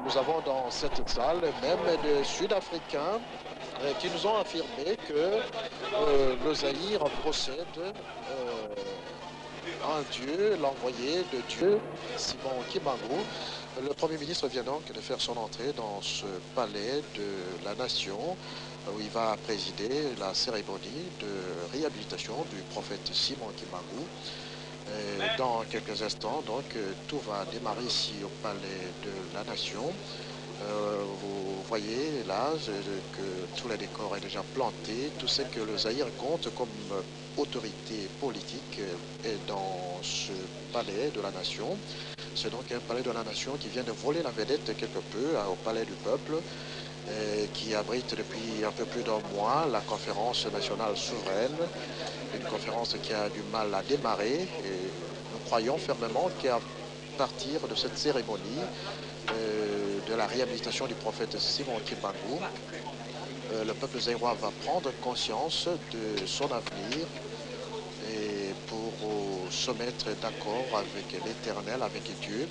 Nous avons dans cette salle même des Sud-Africains qui nous ont affirmé que le Zaïre possède un Dieu, l'envoyé de Dieu, Simon Kimbangu. Le Premier ministre vient donc de faire son entrée dans ce palais de la nation où il va présider la cérémonie de réhabilitation du prophète Simon Kimbangu. Dans quelques instants, donc, tout va démarrer ici au palais de la nation. Vous voyez là que tout le décor est déjà planté. Tout ce que le Zaïre compte comme autorité politique est dans ce palais de la nation. C'est donc un palais de la nation qui vient de voler la vedette quelque peu au palais du peuple, qui abrite depuis un peu plus d'un mois la conférence nationale souveraine, une conférence qui a du mal à démarrer. Et nous croyons fermement qu'à partir de cette cérémonie de la réhabilitation du prophète Simon Kimbangu, le peuple zaïrois va prendre conscience de son avenir et pour se mettre d'accord avec l'Éternel, avec Dieu.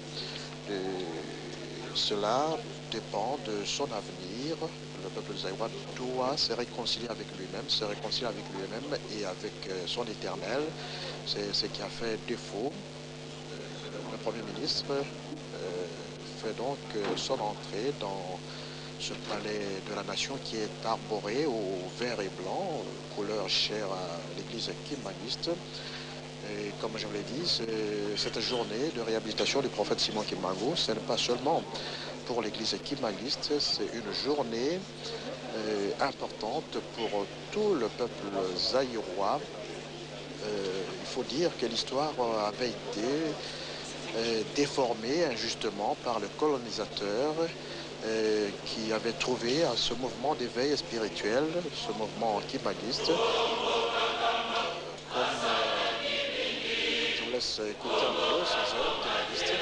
Cela dépend de son avenir. Le peuple zaïrois doit se réconcilier avec lui-même, et avec son Éternel. C'est ce qui a fait défaut. Le Premier ministre fait donc son entrée dans ce palais de la nation qui est arboré au vert et blanc, couleur chère à l'église kimbanguiste. Et comme je vous l'ai dit, cette journée de réhabilitation du prophète Simon Kimbangu, ce n'est pas seulement pour l'église kimbanguiste, c'est une journée importante pour tout le peuple zaïrois. Il faut dire que l'histoire avait été déformée injustement par le colonisateur qui avait trouvé à ce mouvement d'éveil spirituel, ce mouvement kimbanguiste, comme je vous laisse écouter un peu ces œuvres kimbanguistes.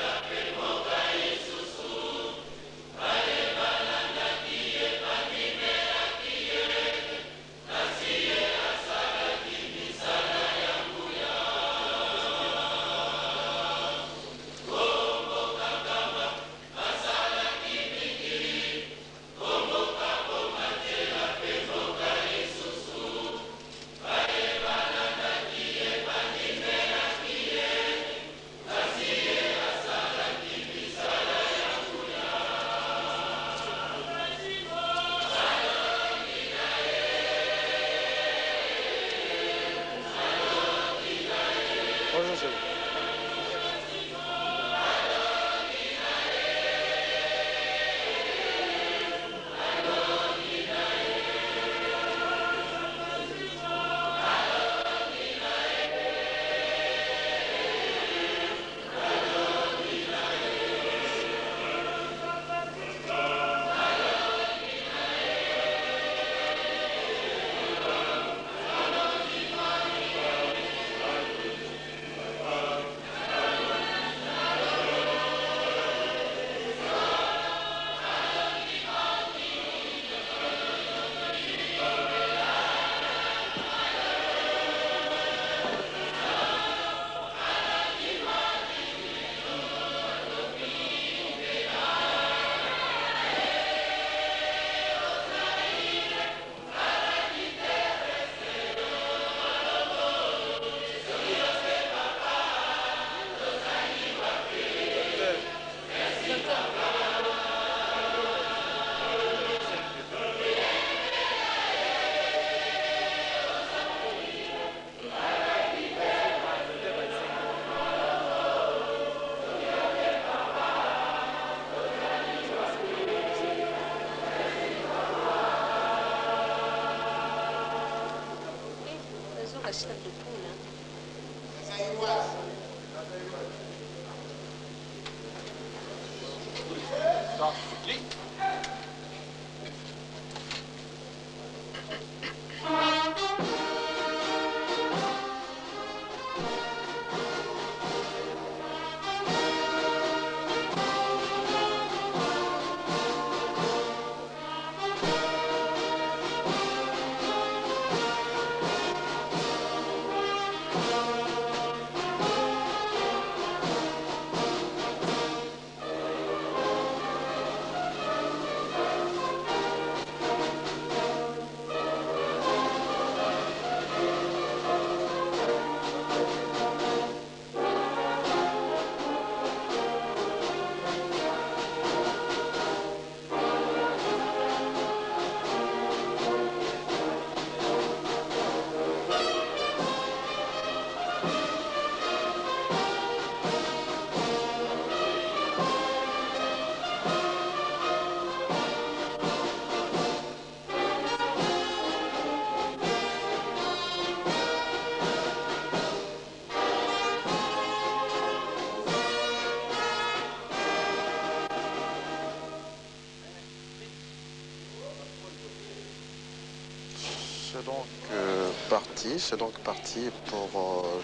C'est donc parti pour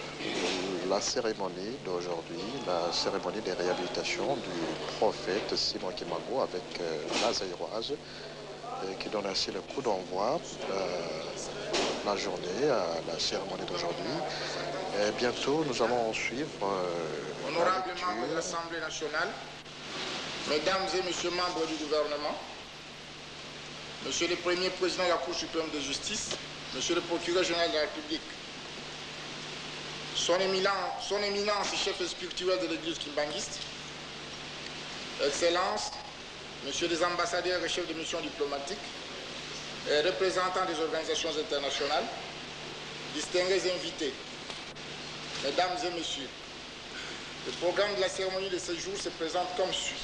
la cérémonie d'aujourd'hui, la cérémonie des réhabilitations du prophète Simon Kimbangu avec la Zaïroise, qui donne ainsi le coup d'envoi la journée à la cérémonie d'aujourd'hui. Bientôt, nous allons suivre Honorables membres de l'Assemblée nationale, mesdames et messieurs membres du gouvernement, monsieur le premier président de la Cour suprême de justice, monsieur le procureur général de la République, son éminence chef spirituel de l'église kimbanguiste, Excellences, messieurs les ambassadeurs et chefs de mission diplomatique, et représentants des organisations internationales, distingués invités, mesdames et messieurs, le programme de la cérémonie de ce jour se présente comme suit.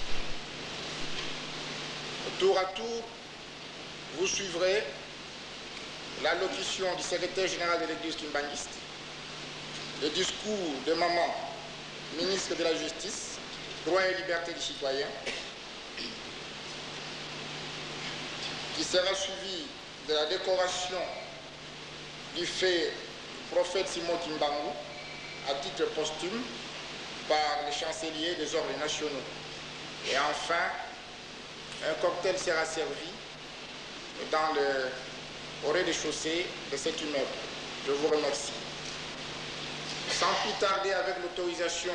Tour à tour, vous suivrez l'allocution du secrétaire général de l'église kimbanguiste, le discours de Maman, ministre de la Justice, Droit et Liberté des citoyens, qui sera suivi de la décoration du fait du prophète Simon Kimbangu à titre posthume par le chancelier des ordres nationaux. Et enfin, un cocktail sera servi au rez-de-chaussée de cet immeuble. Je vous remercie. Sans plus tarder, avec l'autorisation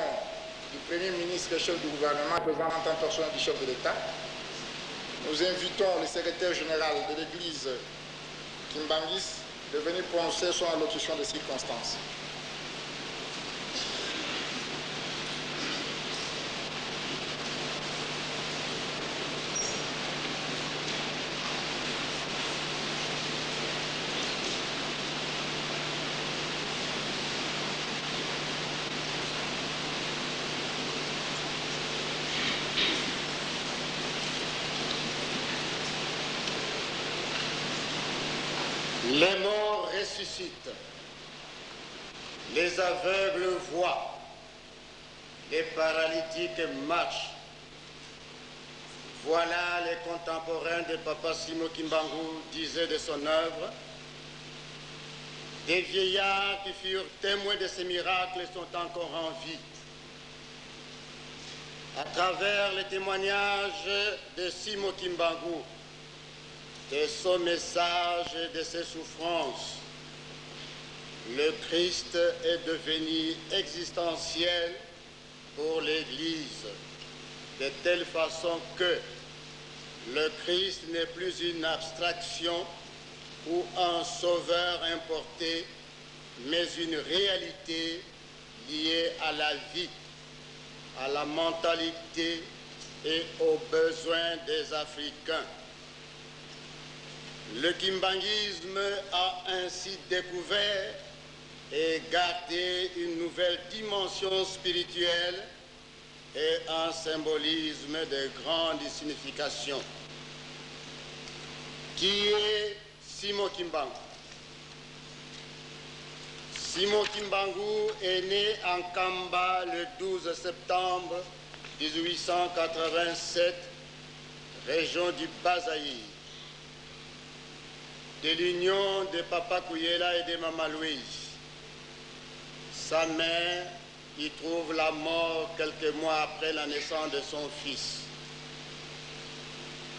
du Premier ministre et chef du gouvernement, représentant en personne du chef de l'État, nous invitons le secrétaire général de l'église Kimbanguiste de venir prononcer son allocution de circonstances. Les morts ressuscitent, les aveugles voient, les paralytiques marchent. Voilà les contemporains de Papa Simon Kimbangu disaient de son œuvre. Des vieillards qui furent témoins de ces miracles sont encore en vie. À travers les témoignages de Simon Kimbangu, de son message et de ses souffrances, le Christ est devenu existentiel pour l'Église, de telle façon que le Christ n'est plus une abstraction ou un sauveur importé, mais une réalité liée à la vie, à la mentalité et aux besoins des Africains. Le kimbanguisme a ainsi découvert et gardé une nouvelle dimension spirituelle et un symbolisme de grande signification. Qui est Simon Kimbangu? Simon Kimbangu est né en Kamba le 12 septembre 1887, région du Bas-Zaïre, de l'union de Papa Kouyela et de Maman Louise. Sa mère y trouve la mort quelques mois après la naissance de son fils.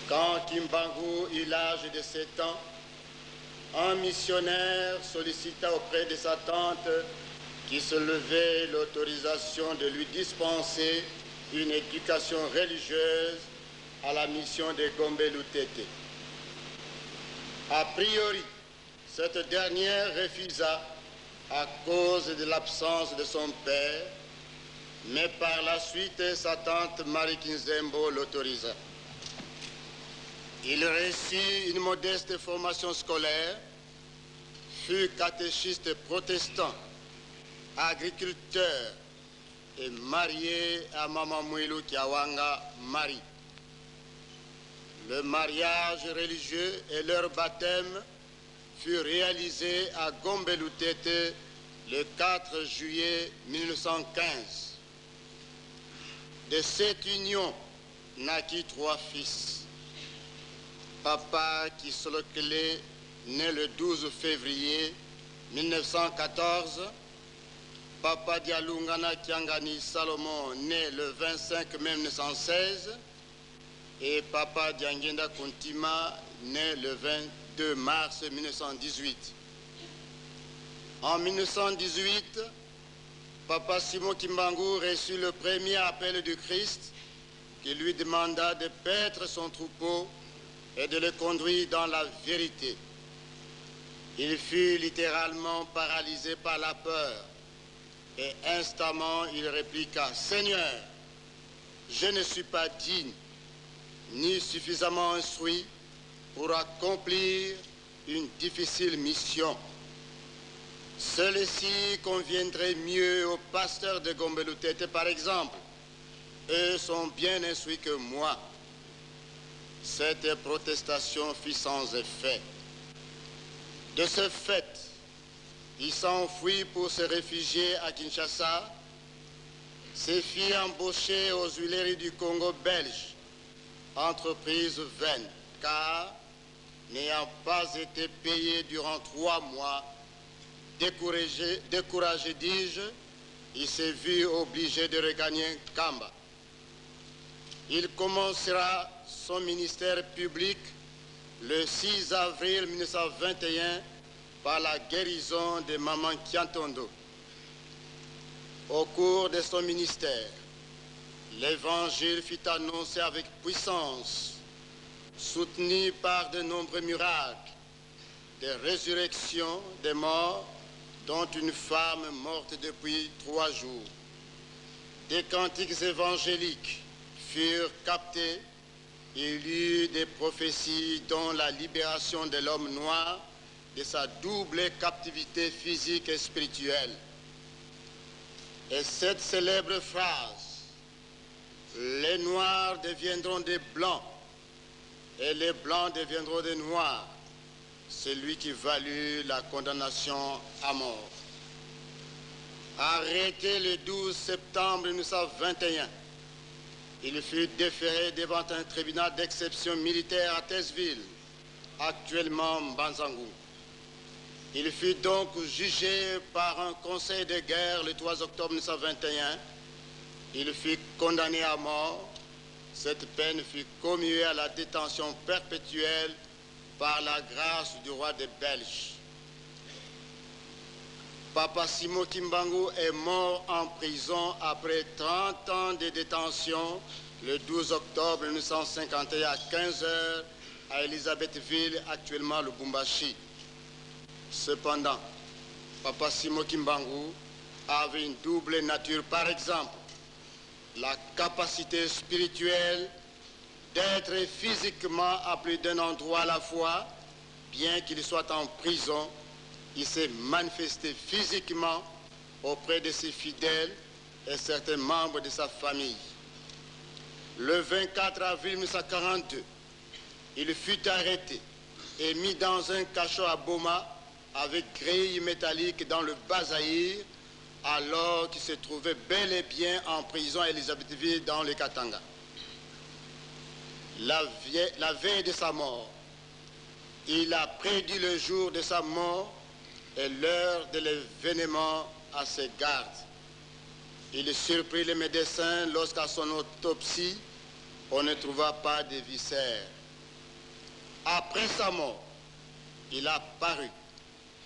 Quand Kimbangu eut l'âge de 7 ans, un missionnaire sollicita auprès de sa tante qui se levait l'autorisation de lui dispenser une éducation religieuse à la mission de Gombe Lutete. A priori, cette dernière refusa à cause de l'absence de son père, mais par la suite, sa tante Marie Kinzembo l'autorisa. Il reçut une modeste formation scolaire, fut catéchiste protestant, agriculteur et marié à Maman Mouilou Kiawanga Marie. Le mariage religieux et leur baptême furent réalisés à Gombe Lutete le 4 juillet 1915. De cette union naquit 3 fils. Papa Kisolokele né le 12 février 1914, Papa Dialungana Kiangani Salomon, né le 25 mai 1916, et Papa Diangenda Kuntima, né le 22 mars 1918. En 1918, Papa Simon Kimbangu reçut le premier appel du Christ qui lui demanda de paître son troupeau et de le conduire dans la vérité. Il fut littéralement paralysé par la peur et instamment il répliqua: « Seigneur, je ne suis pas digne ni suffisamment instruit pour accomplir une difficile mission. Celle-ci conviendrait mieux aux pasteurs de Gombeloutete, par exemple. Eux sont bien instruits que moi. » Cette protestation fit sans effet. De ce fait, il s'enfuit pour se réfugier à Kinshasa, se fit embaucher aux Huileries du Congo belge, entreprise vaine, car, n'ayant pas été payé durant 3 mois, découragé dis-je, il s'est vu obligé de regagner Kamba. Il commencera son ministère public le 6 avril 1921 par la guérison de Maman Kiantondo. Au cours de son ministère, l'Évangile fut annoncé avec puissance, soutenu par de nombreux miracles, des résurrections des morts, dont une femme morte depuis 3 jours. Des cantiques évangéliques furent captés. Il y eut des prophéties dont la libération de l'homme noir de sa double captivité physique et spirituelle. Et cette célèbre phrase, « Les noirs deviendront des blancs et les blancs deviendront des noirs », c'est lui qui valut la condamnation à mort. Arrêté le 12 septembre 1921, il fut déféré devant un tribunal d'exception militaire à Tessville, actuellement Mbanzangou. Il fut donc jugé par un conseil de guerre le 3 octobre 1921. Il fut condamné à mort. Cette peine fut commuée à la détention perpétuelle par la grâce du roi des Belges. Papa Simon Kimbangu est mort en prison après 30 ans de détention le 12 octobre 1951 à 15 h à Elisabethville, actuellement Lubumbashi. Cependant, Papa Simon Kimbangu avait une double nature. Par exemple, la capacité spirituelle d'être physiquement à plus d'un endroit à la fois, bien qu'il soit en prison, il s'est manifesté physiquement auprès de ses fidèles et certains membres de sa famille. Le 24 avril 1942, il fut arrêté et mis dans un cachot à Boma avec grille métallique dans le Bas-Zaïre, alors qu'il se trouvait bel et bien en prison à Elisabethville dans le Katanga. La veille de sa mort, il a prédit le jour de sa mort et l'heure de l'événement à ses gardes. Il surprit les médecins lorsqu'à son autopsie, on ne trouva pas de viscères. Après sa mort, il a paru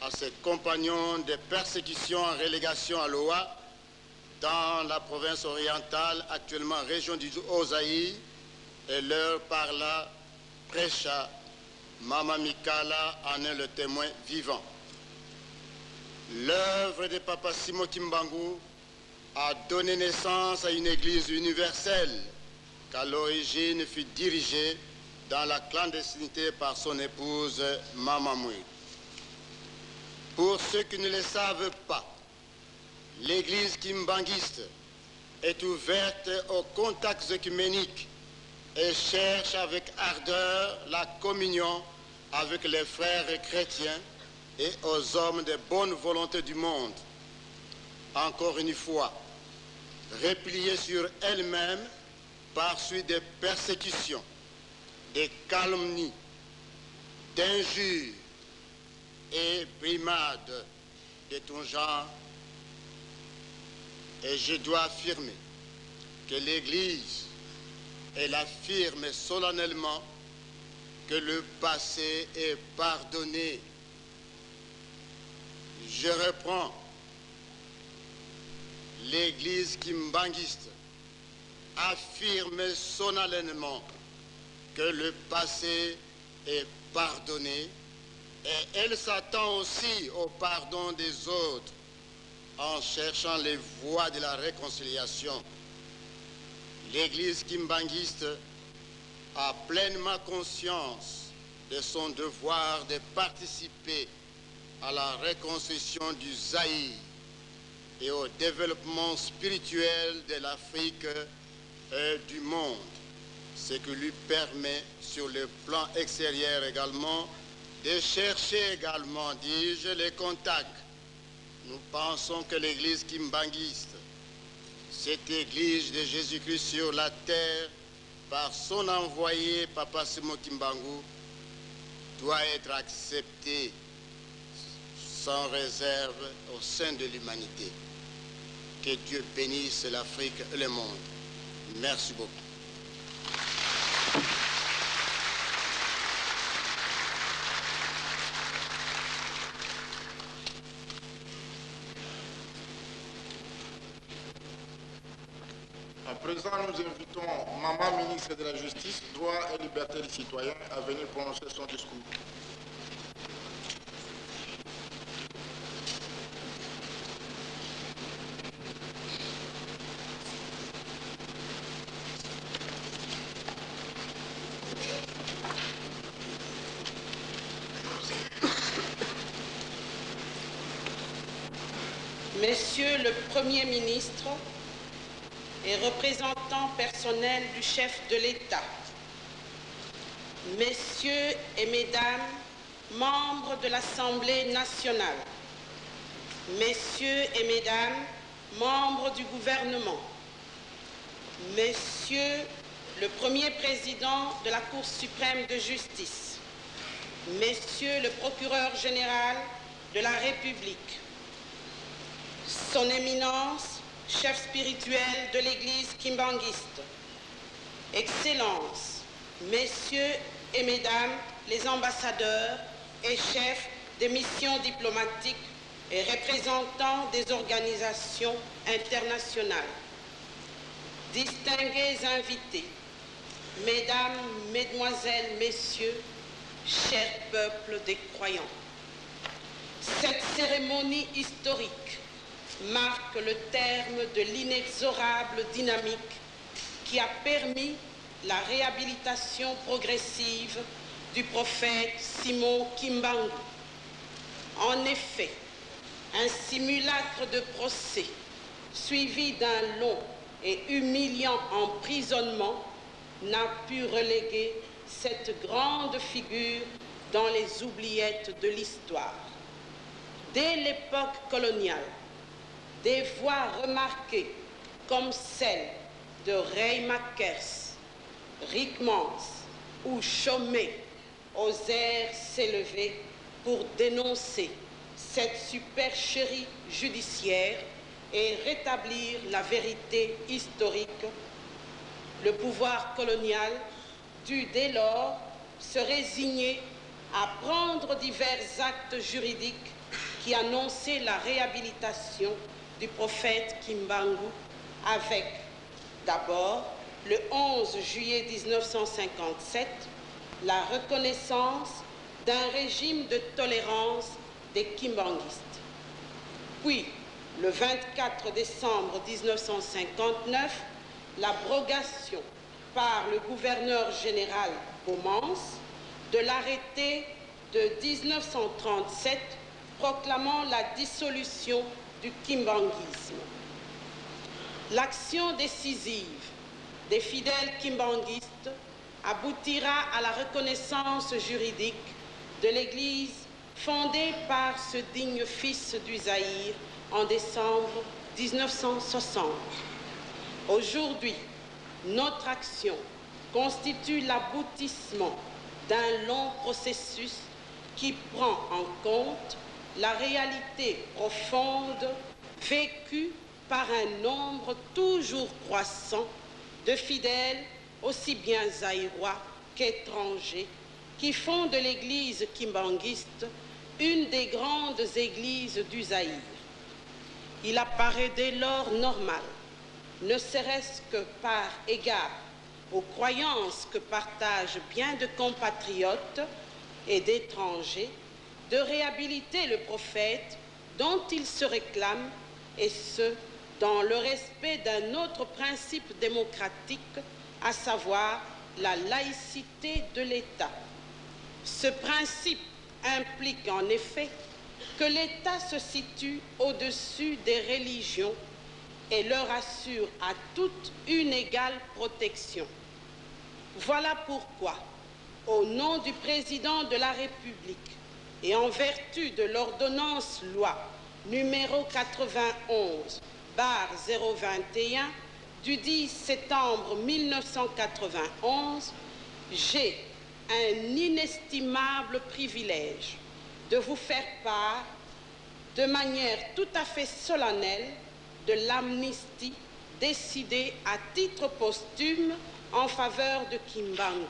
à ses compagnons des persécutions en relégation à Loa, dans la province orientale, actuellement région du Haut-Zaïre, et leur parla, prêcha. Mama Mikala en est le témoin vivant. L'œuvre de Papa Simon Kimbangu a donné naissance à une église universelle qu'à l'origine fut dirigée dans la clandestinité par son épouse Mama Mouy. Pour ceux qui ne le savent pas, l'église kimbanguiste est ouverte aux contacts œcuméniques et cherche avec ardeur la communion avec les frères chrétiens et aux hommes de bonne volonté du monde. Encore une fois, repliée sur elle-même par suite des persécutions, des calomnies, d'injures et brimades de tout genre, et je dois affirmer que l'Église, elle affirme solennellement que le passé est pardonné. Je reprends. L'Église kimbanguiste affirme solennellement que le passé est pardonné et elle s'attend aussi au pardon des autres en cherchant les voies de la réconciliation. L'Église kimbanguiste a pleinement conscience de son devoir de participer à la reconstruction du Zaïre et au développement spirituel de l'Afrique et du monde, ce qui lui permet sur le plan extérieur également de chercher également, dis-je, les contacts. Nous pensons que l'Église kimbanguiste, cette Église de Jésus-Christ sur la terre, par son envoyé, Papa Simo Kimbangu, doit être acceptée sans réserve au sein de l'humanité. Que Dieu bénisse l'Afrique et le monde. Merci beaucoup. À présent, nous invitons Maman ministre de la Justice, Droit et Liberté des Citoyens à venir prononcer son discours. Monsieur le Premier ministre et représentant personnel du chef de l'État, Messieurs et Mesdames, membres de l'Assemblée nationale, Messieurs et Mesdames, membres du gouvernement, Monsieur le Premier Président de la Cour suprême de justice, Messieurs le Procureur général de la République, Son Éminence, chef spirituel de l'Église kimbanguiste, Excellences, Messieurs et Mesdames les ambassadeurs et chefs des missions diplomatiques et représentants des organisations internationales, distingués invités, Mesdames, Mesdemoiselles, Messieurs, chers peuples des croyants, cette cérémonie historique marque le terme de l'inexorable dynamique qui a permis la réhabilitation progressive du prophète Simon Kimbangu. En effet, un simulacre de procès suivi d'un long et humiliant emprisonnement n'a pu reléguer cette grande figure dans les oubliettes de l'histoire. Dès l'époque coloniale, des voix remarquées comme celle de Ray Makers, Rick Mans ou Chomé osèrent s'élever pour dénoncer cette supercherie judiciaire et rétablir la vérité historique. Le pouvoir colonial dut dès lors se résigner à prendre divers actes juridiques qui annonçaient la réhabilitation du prophète Kimbangu avec, d'abord, le 11 juillet 1957, la reconnaissance d'un régime de tolérance des kimbanguistes. Puis, le 24 décembre 1959, l'abrogation par le gouverneur général Bomance de l'arrêté de 1937 proclamant la dissolution du kimbanguisme. L'action décisive des fidèles kimbanguistes aboutira à la reconnaissance juridique de l'Église fondée par ce digne fils du Zaïre en décembre 1960. Aujourd'hui, notre action constitue l'aboutissement d'un long processus qui prend en compte la réalité profonde vécue par un nombre toujours croissant de fidèles, aussi bien zaïrois qu'étrangers, qui font de l'Église kimbanguiste une des grandes églises du Zaïre. Il apparaît dès lors normal, ne serait-ce que par égard aux croyances que partagent bien de compatriotes et d'étrangers, de réhabiliter le prophète dont il se réclame, et ce, dans le respect d'un autre principe démocratique, à savoir la laïcité de l'État. Ce principe implique en effet que l'État se situe au-dessus des religions et leur assure à toutes une égale protection. Voilà pourquoi, au nom du président de la République et en vertu de l'ordonnance loi numéro 91/021 du 10 septembre 1991, j'ai un inestimable privilège de vous faire part, de manière tout à fait solennelle, de l'amnistie décidée à titre posthume en faveur de Kimbangu.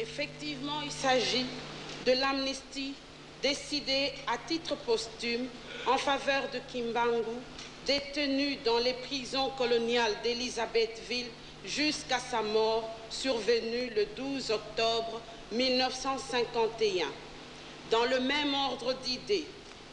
Effectivement, il s'agit de l'amnistie décidée à titre posthume en faveur de Kimbangu, détenu dans les prisons coloniales d'Élisabethville jusqu'à sa mort survenue le 12 octobre 1951. Dans le même ordre d'idées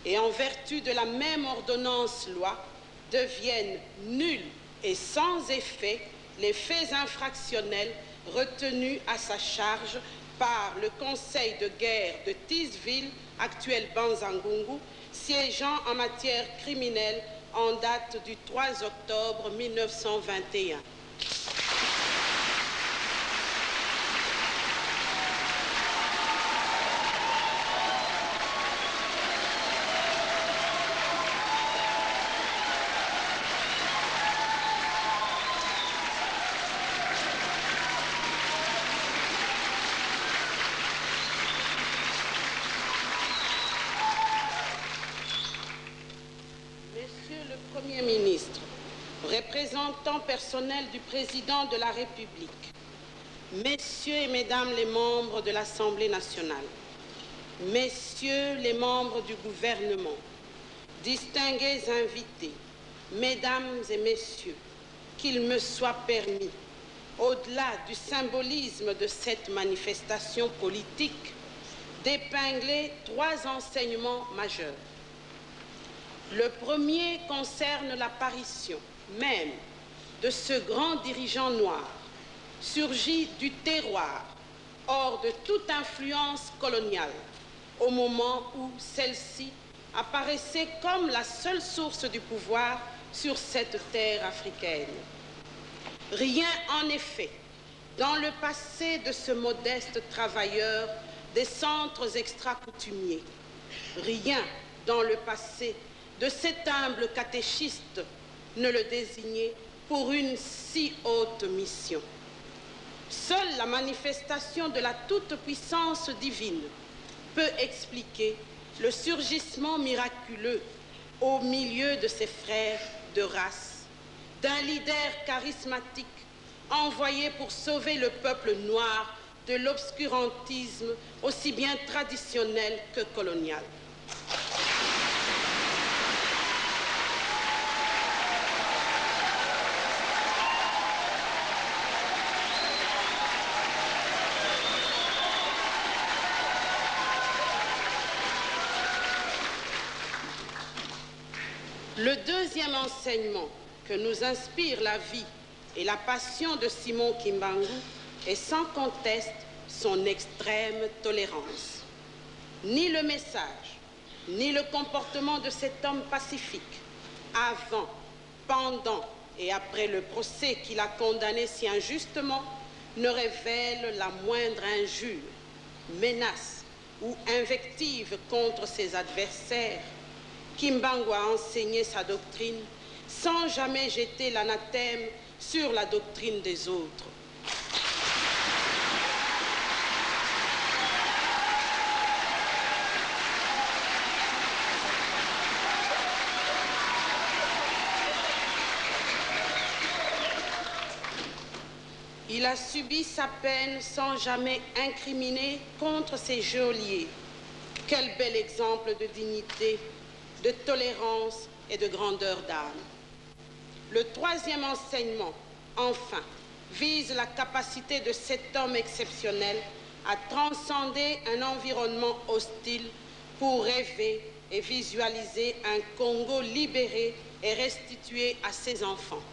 et en vertu de la même ordonnance-loi, deviennent nuls et sans effet les faits infractionnels retenus à sa charge par le Conseil de guerre de Tisville, actuel Banzangungu, siégeant en matière criminelle en date du 3 octobre 1921. Premier ministre, représentant personnel du président de la République, messieurs et mesdames les membres de l'Assemblée nationale, messieurs les membres du gouvernement, distingués invités, mesdames et messieurs, qu'il me soit permis, au-delà du symbolisme de cette manifestation politique, d'épingler trois enseignements majeurs. Le premier concerne l'apparition même de ce grand dirigeant noir, surgi du terroir, hors de toute influence coloniale, au moment où celle-ci apparaissait comme la seule source du pouvoir sur cette terre africaine. Rien, en effet, dans le passé de ce modeste travailleur des centres extra-coutumiers, rien dans le passé de cet humble catéchiste ne le désignait pour une si haute mission. Seule la manifestation de la toute-puissance divine peut expliquer le surgissement miraculeux au milieu de ses frères de race, d'un leader charismatique envoyé pour sauver le peuple noir de l'obscurantisme aussi bien traditionnel que colonial. Le deuxième enseignement que nous inspire la vie et la passion de Simon Kimbangu est sans conteste son extrême tolérance. ni le message, ni le comportement de cet homme pacifique, avant, pendant et après le procès qu'il a condamné si injustement, ne révèle la moindre injure, menace ou invective contre ses adversaires. Kimbangu a enseigné sa doctrine sans jamais jeter l'anathème sur la doctrine des autres. Il a subi sa peine sans jamais incriminer contre ses geôliers. Quel bel exemple de dignité, de tolérance et de grandeur d'âme. Le troisième enseignement, enfin, vise la capacité de cet homme exceptionnel à transcender un environnement hostile pour rêver et visualiser un Congo libéré et restitué à ses enfants.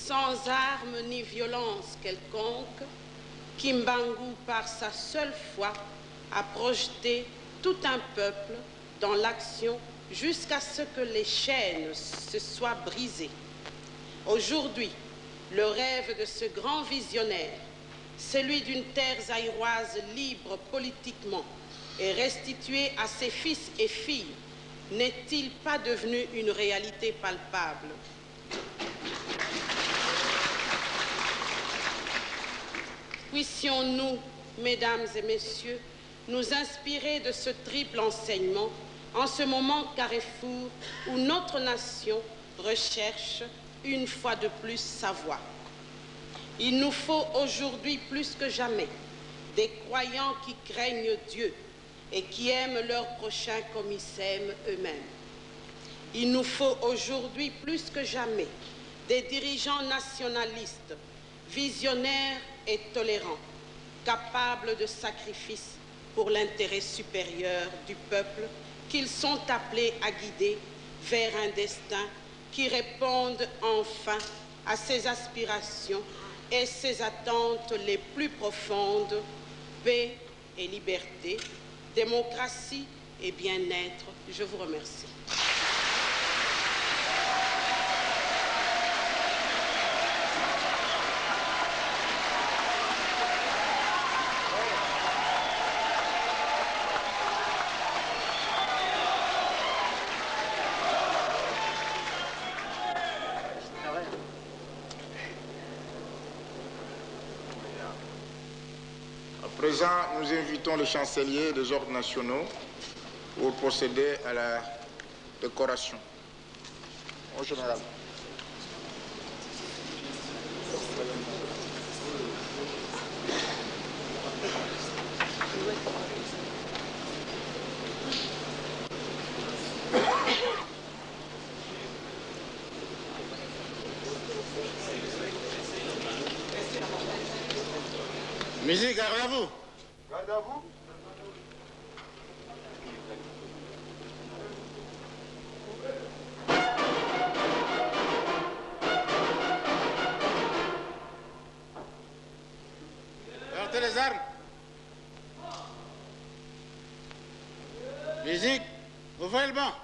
Sans armes ni violence quelconque, Kimbangu, par sa seule foi, a projeté tout un peuple dans l'action jusqu'à ce que les chaînes se soient brisées. Aujourd'hui, le rêve de ce grand visionnaire, celui d'une terre zaïroise libre politiquement et restituée à ses fils et filles, n'est-il pas devenu une réalité palpable? Puissions-nous, mesdames et messieurs, nous inspirer de ce triple enseignement en ce moment carrefour où notre nation recherche une fois de plus sa voie. Il nous faut aujourd'hui plus que jamais des croyants qui craignent Dieu et qui aiment leur prochain comme ils s'aiment eux-mêmes. Il nous faut aujourd'hui plus que jamais des dirigeants nationalistes, visionnaires et tolérants, capables de sacrifices pour l'intérêt supérieur du peuple qu'ils sont appelés à guider vers un destin qui réponde enfin à ses aspirations et ses attentes les plus profondes, paix et liberté, démocratie et bien-être. Je vous remercie. À présent, nous invitons le chancelier des ordres nationaux pour procéder à la décoration. Au général. Musique, garde à vous. Garde à vous. Portez les armes. Musique, ouvrez le banc.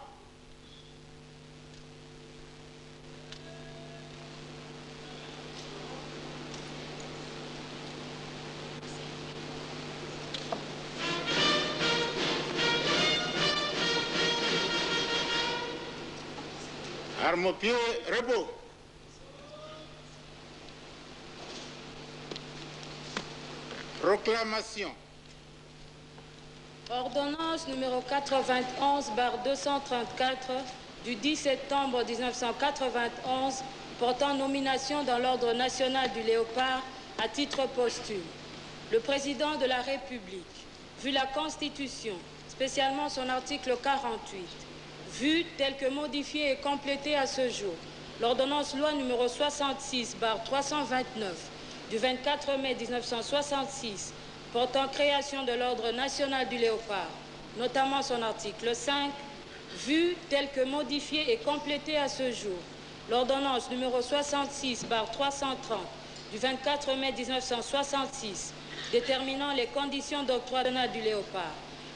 Arme au pied, repos. Proclamation. Ordonnance numéro 91/234 du 10 septembre 1991 portant nomination dans l'Ordre national du Léopard à titre posthume. Le président de la République, vu la Constitution, spécialement son article 48, vu tel que modifié et complété à ce jour, l'ordonnance loi numéro 66/329 du 24 mai 1966 portant création de l'Ordre national du Léopard, notamment son article 5, vu tel que modifié et complété à ce jour. L'ordonnance numéro 66/330 du 24 mai 1966 déterminant les conditions d'octroi du Léopard,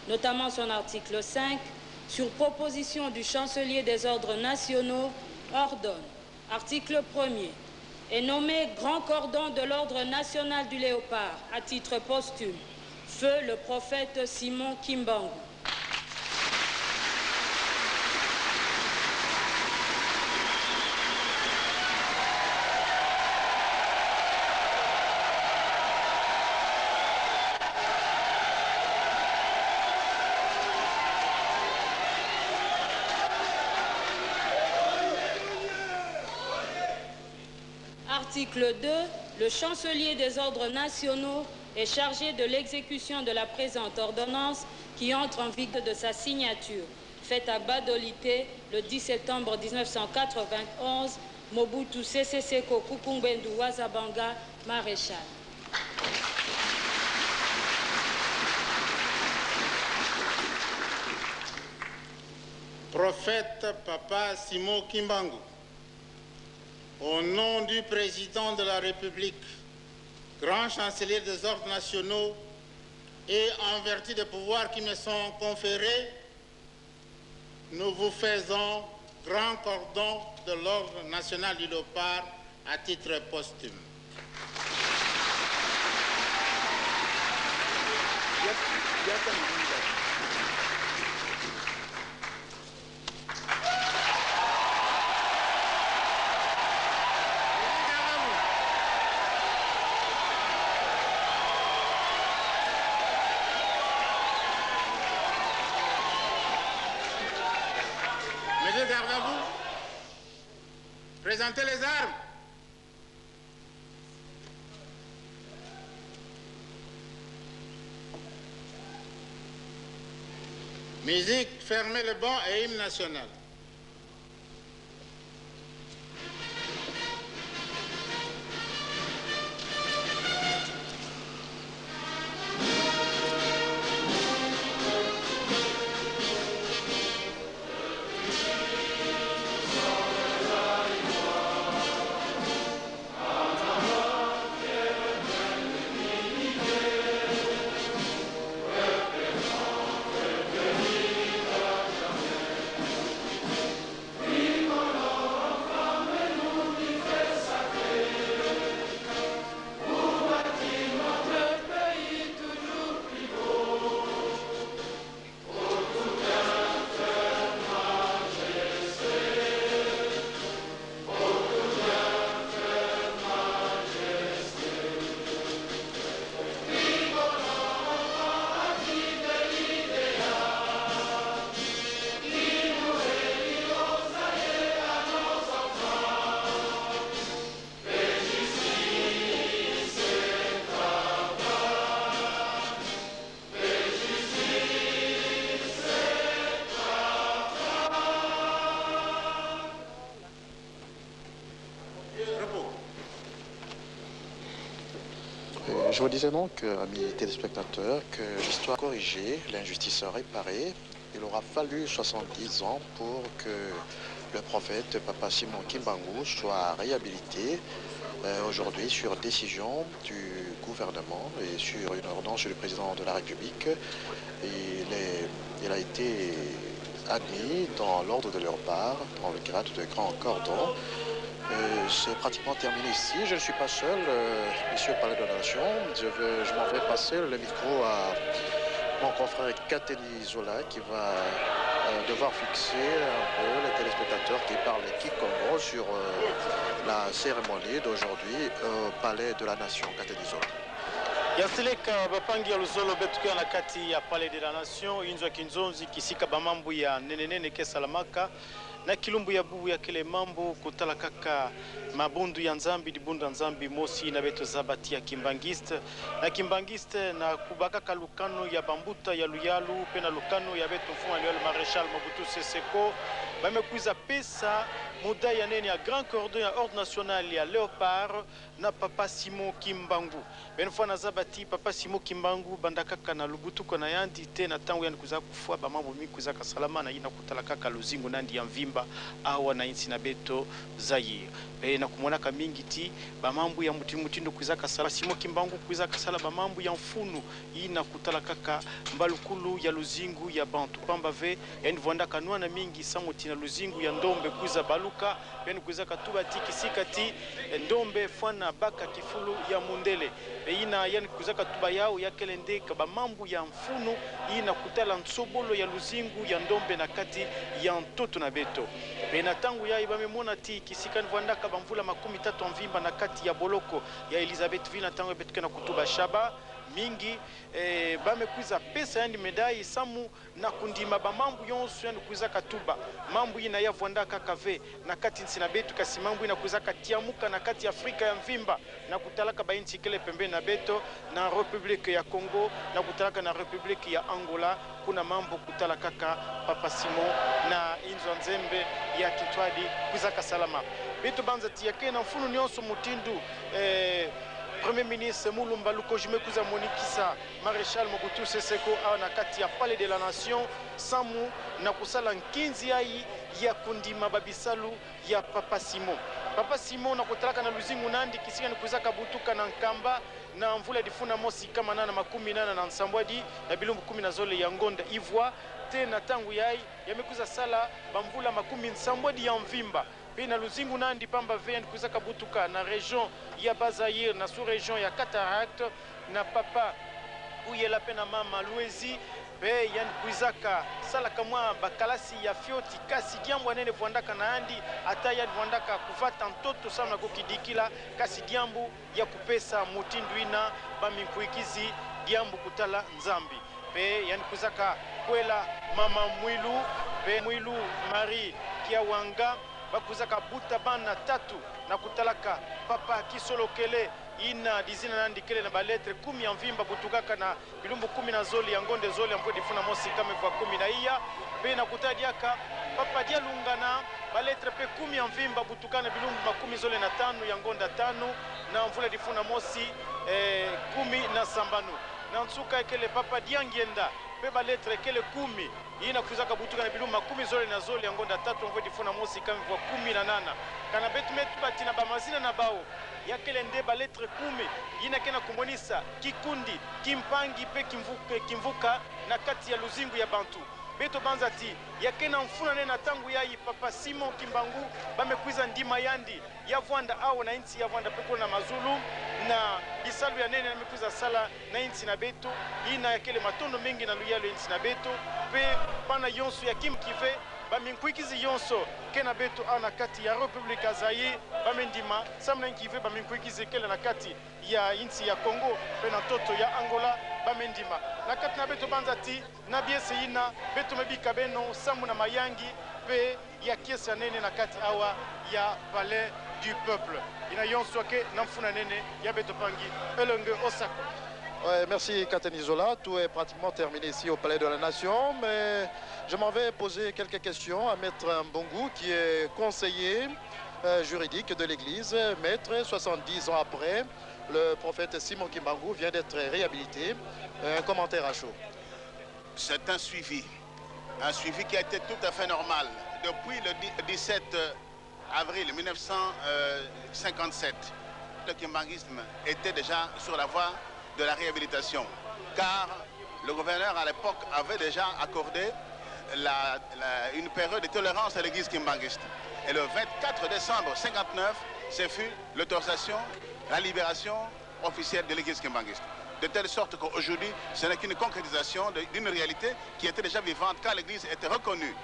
notamment son article 5, sur proposition du chancelier des ordres nationaux, ordonne, article 1er, est nommé Grand Cordon de l'Ordre national du Léopard à titre posthume, feu le prophète Simon Kimbangu. Article 2. Le chancelier des ordres nationaux est chargé de l'exécution de la présente ordonnance qui entre en vigueur de sa signature, faite à Badolité le 10 septembre 1991, Mobutu Sese Seko Kukungbendu Wazabanga, maréchal. Prophète Papa Simon Kimbangu, au nom du président de la République, grand chancelier des ordres nationaux, et en vertu des pouvoirs qui me sont conférés, nous vous faisons grand cordon de l'ordre national du Léopard à titre posthume. Mettez garde à vous. Présentez les armes. Musique, fermez le banc et hymne national. Je vous disais donc, amis téléspectateurs, que l'histoire corrigée, l'injustice réparée, il aura fallu 70 ans pour que le prophète Papa Simon Kimbangu soit réhabilité aujourd'hui sur décision du gouvernement et sur une ordonnance du président de la République. Il a été admis dans l'ordre de Léopard, dans le grade de Grand Cordon. C'est pratiquement terminé ici. Je ne suis pas seul, ici au Palais de la Nation. Je m'en vais passer le micro à mon confrère Kateli Zola qui va devoir fixer un peu les téléspectateurs qui parlent Kikongo sur la cérémonie d'aujourd'hui au Palais de la Nation. Kateli Zola. Yaseleka bapangi ya luzolo betukia na kati ya Palais de la Nation inzwa kinzonzi kisika bamambu ya nenenene kesalamaka na kilumbu ya bubu ya kile mambo kutala kaka mabundu ya nzambi di bundu ya nzambi mosi na beto zabati ya kimbangiste na kubaka kalukano ya bambuta ya luyalu pena lukano ya beto mfuma luyalu Maréchal Mobutu Sese Ko bamekuiza pesa muda ya nene ya Grand Cordon ya Ordre National ya Léopard na Papa Simon Kimbangu benfwa na zabati Papa Simon Kimbangu bandakaka na lubutu kona yandi te na tangu yani kuza kufua ba mambo mi kuza kasalama na ina kutala kaka luzingu nandi ya mvimba awa na insi na beto Zaire na kumona kamingi ti ba mambo ya mutindo kuza kasala Simon Kimbangu kuza kasala ba mambo ya mfunu ina kutala kaka mbalukulu ya luzingu ya bantu pamba ve yani vonda kanwa na mingi samuti na luzingu ya ndombe kuza baluka yani kuza katuba tiki sikati ndombe fwana baka kifulu ya mundele ina yani kuza katuba yao ya kelende kaba mambo ya mfunu ina kutala nsobolo ya luzingu ya ndombe na kati ya ntoto na beto na tangu ya ibamemona ti kisikani vwanda kaba mvula 13 mvimba na kati ya boloko ya Elizabethville na tangu betuke na kutuba shaba mingi bamekuiza pesa yani medai samu na kundima ba mambu yonso yani kuiza katuba mambu ina ya vwanda kakave na kati nsina betu kasi mambu ina kuiza katiamuka na kati Afrika ya mvimba na kutalaka ba inchi kele pembe na beto na Republique ya Congo na kutalaka na Republique ya Angola kuna mambo kutala kaka Papa Simon na inzo nzembe ya kitwadi kuiza kasalama beto banza tiyake na mfunu nyonso mutindu Premier ministre Mulumba Luko Jimekuza Monikisa Maréchal Mobutu Sese Ko na kati ya Palais de la Nation samu na kusala nkinzi ai ya kundima babisalu ya Papa Simon na kutalaka na luzingu nandi kisika ni kuzaka butuka na nkamba na mvula difuna mosi kama nana 18 na nsambwadi na bilumbu 10 na zole ya ngonda ivwa tena tangu yai yamekuza sala bamvula 10 nsambwadi ya mvimba na luzingu nandi pamba veni kuzaka butuka na region ya Bazaire na sous-région ya Cataract na papa uyela pena mama Luezi pe yani kuzaka sala kamwa bakalasi ya fioti kasi diambo nene vwandaka na andi ata ya vwandaka kuvata ntoto sana kukidikila kasi diambo ya kupesa mutindu ina baminkuikizi diambo kutala nzambi pe yani kuzaka kwela mama Mwilu pe Mwilu Marie Kiawanga bakuzaka buta bana tatu na kutalaka papa kisolokele ina dizina nandi kele na baletre 10 ya mvimba butukaka na bilumbu 10 na zoli ya ngonde zoli ya mvudi funa mosi kama kwa 10 na iya pe na kutadiaka papa dia lungana baletre pe 10 ya mvimba butukana bilumbu 10 zoli na 5 ya ngonda 5 na mvula difuna mosi 10 na sambanu na nsuka ekele papa dia ngienda pe baletre kele 10 ina kuzaka butuka na biluma 10 zole na zole yangonda 3 mvodi funa mosi kama kwa 18 kana betu metu batina bamazina na bao yakele nde baletre 10 ina kena kumonisa kikundi kimpangi pe kimvuka na kati ya luzingu ya bantu beto banzati yakena mfuna nena tangu yai Papa Simon Kimbangu bamekuiza ndima yandi ya vwanda au na inti ya vwanda peko na mazulu na bisalu ya nene amekuiza sala na inti na beto ina yakele matondo mengi na luyalo inti na beto pe pana yonso ya kimkive baminkuikizi yonso kena beto au na kati ya Republika Zaire bamendima samna nkive baminkuikizi kele na kati ya inti ya Congo pe na toto ya Angola bamendima na kati na beto banzati na biese ina beto mebika beno samu na mayangi pe ya kiesi ya nene na kati awa ya Palais du Peuple ina yonso ke na mfuna nene ya beto pangi elonge osako. Ouais, merci Kateni Zola, tout est pratiquement terminé ici au Palais de la Nation, mais je m'en vais poser quelques questions à Maître Mbongu qui est conseiller juridique de l'Église. Maître, 70 ans après, le prophète Simon Kimbangu vient d'être réhabilité. Un commentaire à chaud. C'est un suivi qui a été tout à fait normal. Depuis le 17 avril 1957, le kimbanguisme était déjà sur la voie de la réhabilitation, car le gouverneur à l'époque avait déjà accordé une période de tolérance à l'église kimbanguiste. Et le 24 décembre 1959, ce fut l'autorisation, la libération officielle de l'église kimbanguiste. De telle sorte qu'aujourd'hui, ce n'est qu'une concrétisation d'une réalité qui était déjà vivante, car l'église était reconnue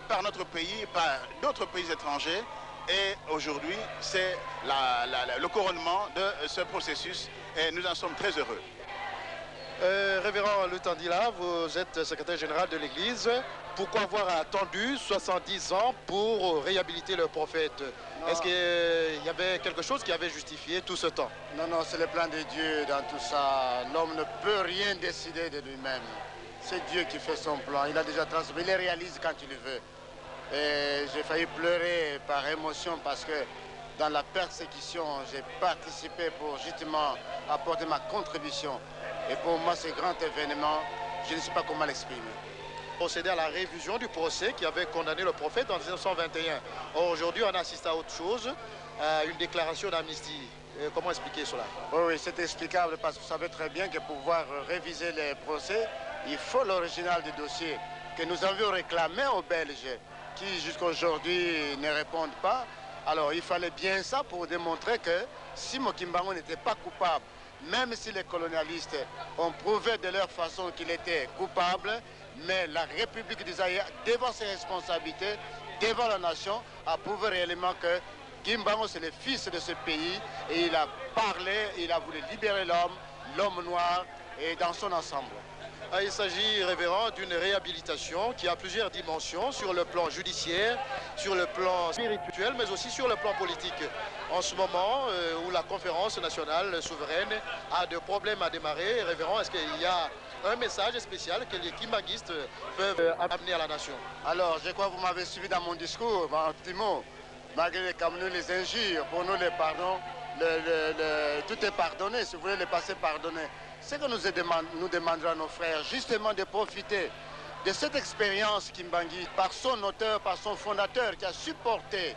par notre pays, par d'autres pays étrangers. Et aujourd'hui, c'est le couronnement de ce processus et nous en sommes très heureux. révérend Lutandila, vous êtes secrétaire général de l'Église. Pourquoi avoir attendu 70 ans pour réhabiliter le prophète? Est-ce qu'il y avait quelque chose qui avait justifié tout ce temps? Non, non, c'est le plan de Dieu dans tout ça. L'homme ne peut rien décider de lui-même. C'est Dieu qui fait son plan. Il a déjà transmis, il les réalise quand il le veut. Et j'ai failli pleurer par émotion parce que dans la persécution, j'ai participé pour justement apporter ma contribution. Et pour moi, ce grand événement, je ne sais pas comment l'exprimer. Procéder à la révision du procès qui avait condamné le prophète en 1921. Aujourd'hui, on assiste à autre chose, à une déclaration d'amnistie. Comment expliquer cela? Oui, c'est explicable parce que vous savez très bien que pour pouvoir réviser les procès, il faut l'original du dossier que nous avions réclamé aux Belges qui jusqu'à aujourd'hui ne répondent pas. Alors il fallait bien ça pour démontrer que Simon Kimbangu n'était pas coupable. Même si les colonialistes ont prouvé de leur façon qu'il était coupable, mais la République du Zaïre, devant ses responsabilités, devant la nation, a prouvé réellement que Kimbangu c'est le fils de ce pays et il a parlé, il a voulu libérer l'homme noir et dans son ensemble. Il s'agit, révérend, d'une réhabilitation qui a plusieurs dimensions sur le plan judiciaire, sur le plan spirituel, mais aussi sur le plan politique. En ce moment où la conférence nationale souveraine a des problèmes à démarrer, révérend, est-ce qu'il y a un message spécial que les kimbanguistes peuvent amener à la nation? Alors, je crois que vous m'avez suivi dans mon discours, en petit mot. Malgré les calomnies, les injures, pour nous les pardons, tout est pardonné, si vous voulez le passé pardonné. C'est que nous demandons à nos frères justement de profiter de cette expérience Kimbangu par son auteur, par son fondateur qui a supporté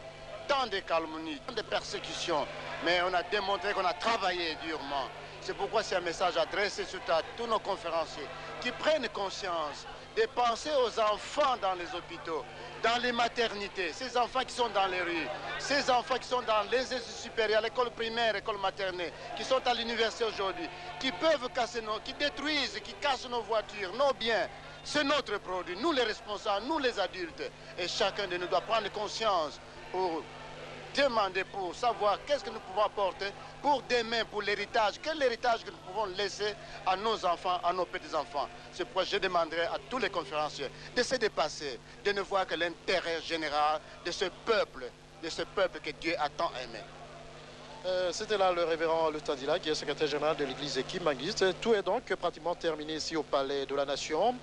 tant de calomnies, tant de persécutions. Mais on a démontré qu'on a travaillé durement. C'est pourquoi c'est un message adressé surtout à tous nos conférenciers qui prennent conscience de penser aux enfants dans les hôpitaux, dans les maternités, ces enfants qui sont dans les rues, ces enfants qui sont dans les études supérieures, l'école primaire, l'école maternelle, qui sont à l'université aujourd'hui, qui peuvent casser qui détruisent, qui cassent nos voitures, nos biens. C'est notre produit, nous les responsables, nous les adultes. Et chacun de nous doit prendre conscience pour demander, pour savoir qu'est-ce que nous pouvons apporter pour demain, pour l'héritage. Quel héritage que nous pouvons laisser à nos enfants, à nos petits-enfants. C'est pourquoi je demanderai à tous les conférenciers de se dépasser, de ne voir que l'intérêt général de ce peuple que Dieu a tant aimé. C'était là le révérend Lutandila, qui est secrétaire général de l'église kimbanguiste. Tout est donc pratiquement terminé ici au Palais de la Nation.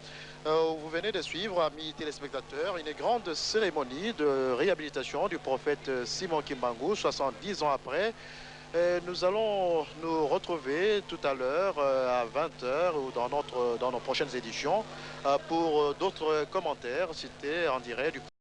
Vous venez de suivre, amis téléspectateurs, une grande cérémonie de réhabilitation du prophète Simon Kimbangu, 70 ans après. Nous allons nous retrouver tout à l'heure à 20h ou dans nos prochaines éditions pour d'autres commentaires cités en direct du